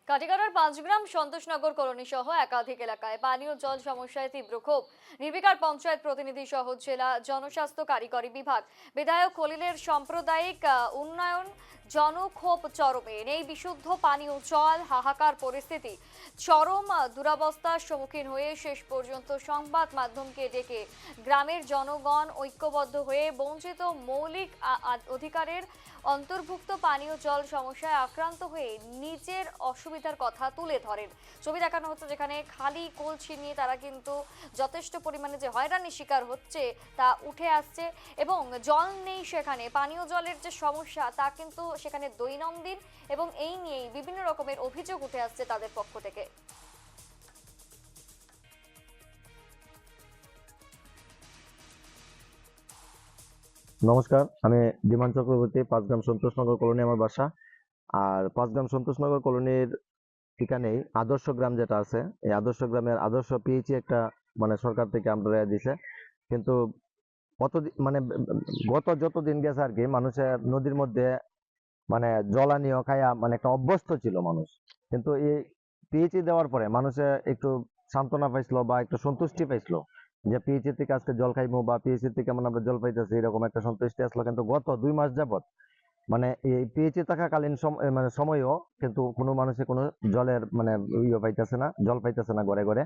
কাটিগড়ার ৫ গ্রাম Santoshnagar colony সহ একাধিক এলাকায় পানীয় জল সমস্যায় তীব্র ক্ষোভ। নির্বিকার পঞ্চায়েত প্রতিনিধি সহ জেলা জনস্বাস্থ্য কারিগরি বিভাগ, বিধায়ক খলিলের সাম্প্রদায়িক উন্নয়ন জনক্ষোভ চরমে। নেই বিশুদ্ধ পানীয় জল, হাহাকার পরিস্থিতি। চরম দুরবস্থার সম্মুখীন হয়ে শেষ পর্যন্ত সংবাদ মাধ্যমকে ডেকে গ্রামের জনগণ ঐক্যবদ্ধ হয়ে বঞ্চিত মৌলিক অধিকারের অন্তর্ভুক্ত পানীয় জল সমস্যায় আক্রান্ত হয়ে নিজের অসুবিধার কথা তুলে ধরেন। ছবি দেখানো হচ্ছে যেখানে খালি কলসি নিয়ে তারা কিন্তু যথেষ্ট পরিমাণে যে হয়রানির শিকার হচ্ছে তা উঠে আসছে, এবং জল নেই সেখানে। পানীয় জলের যে সমস্যা তা কিন্তু সেখানে দৈনন্দিন, এবং এই নিয়েই বিভিন্ন রকমের অভিযোগ উঠে আসছে তাদের পক্ষ থেকে। নমস্কার, আমি বিমান চক্রবর্তী। ৫ গ্রাম সন্তোষনগর কলোনি আমার বাসা। আর ৫ গ্রাম সন্তোষনগর কলোনির এখানেই আদর্শ গ্রাম যেটা আছে, এই আদর্শ গ্রামের আদর্শ পিএইচি একটা মানে সরকার থেকে আমরা দিছে। কিন্তু মানে গত যত দিন গেছে আর কি, মানুষের নদীর মধ্যে মানে জলানিয় খায়া মানে একটা অভ্যস্ত ছিল মানুষ। কিন্তু এই পিএইচি দেওয়ার পরে মানুষে একটু সান্ত্বনা পাইছিল বা একটু সন্তুষ্টি পাইছিল যে পিএইচি থেকে আজকে জল খাইবো বা পিএইচি থেকে মানে আমরা জল পাইতেছি, এরকম একটা সন্তুষ্টি আসলো। কিন্তু গত ২ মাস যাবত মানে এই পিএইচি থাকাকালীন মানে সময়ও কিন্তু কোনো মানুষে কোনো জলের মানে ইয়ে পাইতেছে না, জল পাইতেছে না ঘরে ঘরে।